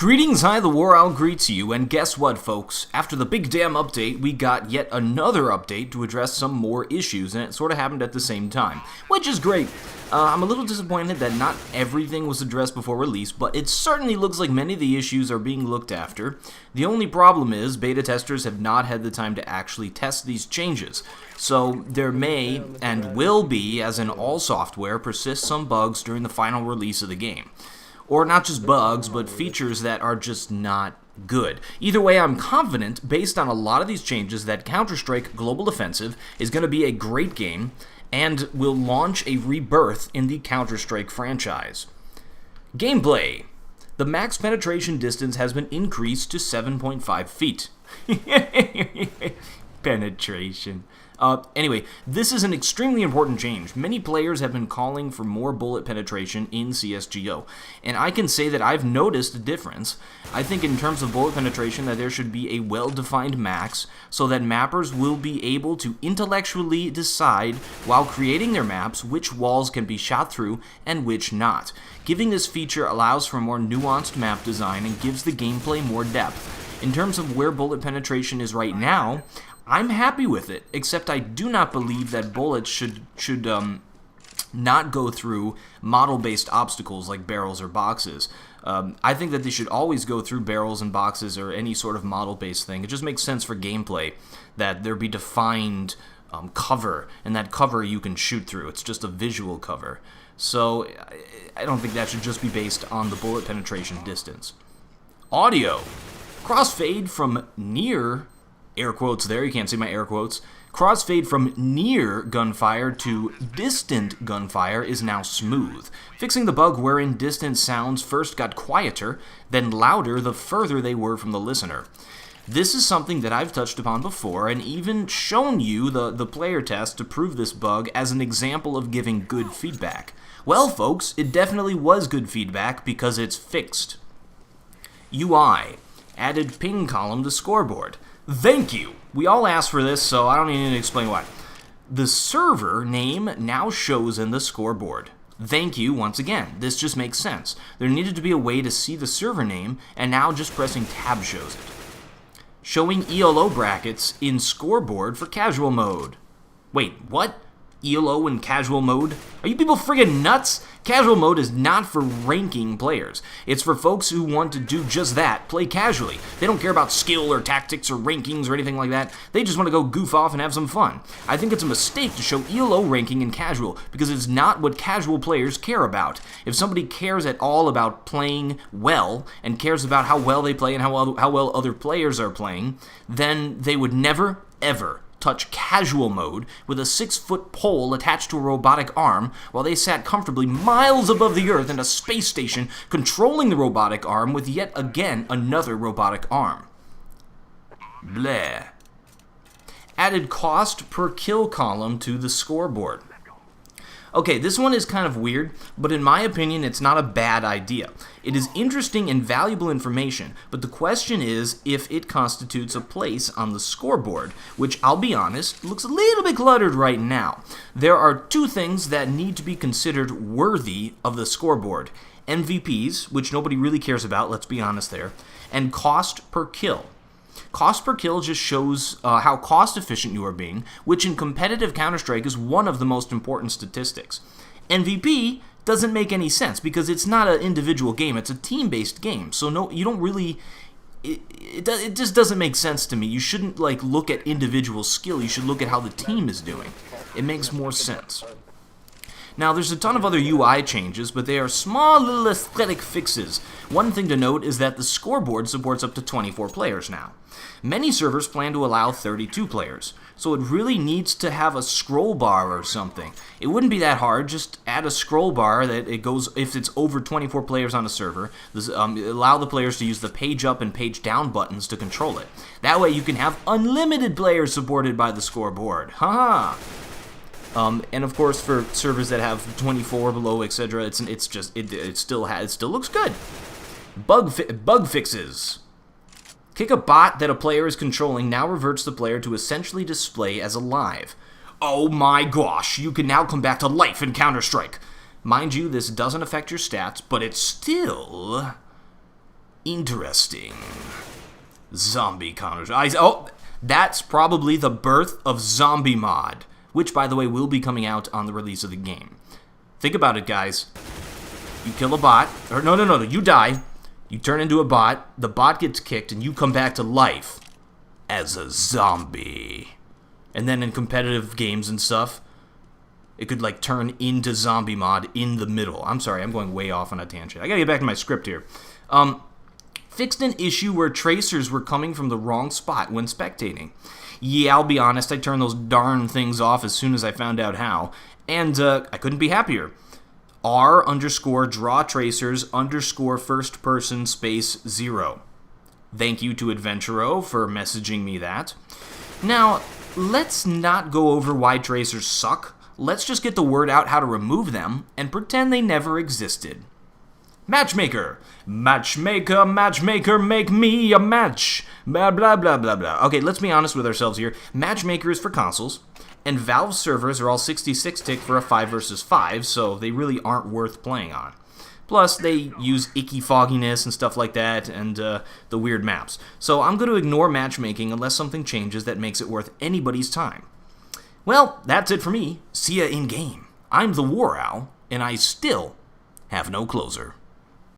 Greetings, hi, the War Owl greets you, and guess what, folks? After the big damn update, we got yet another update to address some more issues, and it sort of happened at the same time, which is great. I'm a little disappointed that not everything was addressed before release, but it certainly looks like many of the issues are being looked after. The only problem is, beta testers have not had the time to actually test these changes. So, there may, and will be, as in all software, persist some bugs during the final release of the game. Or not just bugs, but features that are just not good. Either way, I'm confident, based on a lot of these changes, that Counter-Strike Global Offensive is going to be a great game and will launch a rebirth in the Counter-Strike franchise. Gameplay. The max penetration distance has been increased to 7.5 feet. Penetration. Anyway, this is an extremely important change. Many players have been calling for more bullet penetration in CSGO, and I can say that I've noticed a difference. I think in terms of bullet penetration that there should be a well-defined max so that mappers will be able to intellectually decide while creating their maps which walls can be shot through and which not. Giving this feature allows for more nuanced map design and gives the gameplay more depth. In terms of where bullet penetration is right now, I'm happy with it, except I do not believe that bullets should not go through model-based obstacles like barrels or boxes. I think that they should always go through barrels and boxes or any sort of model-based thing. It just makes sense for gameplay that there be defined cover, and that cover you can shoot through. It's just a visual cover. So I don't think that should just be based on the bullet penetration distance. Audio. Crossfade from near... air quotes there, you can't see my air quotes. Crossfade from near gunfire to distant gunfire is now smooth, fixing the bug wherein distant sounds first got quieter, then louder the further they were from the listener. This is something that I've touched upon before and even shown you the player test to prove this bug as an example of giving good feedback. Well, folks, it definitely was good feedback because it's fixed. UI. Added ping column to scoreboard. Thank you! We all asked for this, so I don't need to explain why. The server name now shows in the scoreboard. Thank you once again. This just makes sense. There needed to be a way to see the server name, and now just pressing tab shows it. Showing ELO brackets in scoreboard for casual mode. Wait, what? ELO in casual mode? Are you people friggin' nuts? Casual mode is not for ranking players. It's for folks who want to do just that, play casually. They don't care about skill or tactics or rankings or anything like that. They just want to go goof off and have some fun. I think it's a mistake to show ELO ranking in casual because it's not what casual players care about. If somebody cares at all about playing well and cares about how well they play and how well other players are playing, then they would never, ever touch casual mode with a 6-foot pole attached to a robotic arm while they sat comfortably miles above the Earth in a space station controlling the robotic arm with yet again another robotic arm. Bleh. Added cost per kill column to the scoreboard. Okay, this one is kind of weird, but in my opinion, it's not a bad idea. It is interesting and valuable information, but the question is if it constitutes a place on the scoreboard, which, I'll be honest, looks a little bit cluttered right now. There are two things that need to be considered worthy of the scoreboard. MVPs, which nobody really cares about, let's be honest there, and cost per kill. Cost per kill just shows how cost efficient you are being, which in competitive Counter-Strike is one of the most important statistics. MVP doesn't make any sense because it's not an individual game, it's a team-based game. So no, you don't really, it just doesn't make sense to me. You shouldn't like look at individual skill, you should look at how the team is doing. It makes more sense. Now, there's a ton of other UI changes, but they are small little aesthetic fixes. One thing to note is that the scoreboard supports up to 24 players now. Many servers plan to allow 32 players, so it really needs to have a scroll bar or something. It wouldn't be that hard, just add a scroll bar that it goes, if it's over 24 players on a server, allow the players to use the page up and page down buttons to control it. That way you can have unlimited players supported by the scoreboard. Haha! And of course, for servers that have 24 below, etc., it still looks good. Bug fixes. Kick a bot that a player is controlling now reverts the player to essentially display as alive. Oh my gosh, you can now come back to life in Counter-Strike. Mind you, this doesn't affect your stats, but it's still Interesting. Zombie Counter... Oh, that's probably the birth of Zombie Mod, which, by the way, will be coming out on the release of the game. Think about it, guys. You kill a bot, or no, you die, you turn into a bot, the bot gets kicked, and you come back to life as a zombie. And then in competitive games and stuff, it could, like, turn into Zombie Mod in the middle. I'm sorry, I'm going way off on a tangent. I gotta get back to my script here. Fixed an issue where tracers were coming from the wrong spot when spectating. Yeah, I'll be honest, I turned those darn things off as soon as I found out how, and I couldn't be happier. R_draw tracers _ first person space 0. Thank you to Adventuro for messaging me that. Now, let's not go over why tracers suck. Let's just get the word out how to remove them and pretend they never existed. Matchmaker. Matchmaker, matchmaker, make me a match. Blah, blah, blah, blah, blah. Okay, let's be honest with ourselves here. Matchmaker is for consoles, and Valve servers are all 66-tick for a 5 versus 5, so they really aren't worth playing on. Plus, they use icky fogginess and stuff like that, and the weird maps. So I'm going to ignore matchmaking unless something changes that makes it worth anybody's time. Well, that's it for me. See ya in-game. I'm the War Owl, and I still have no closer.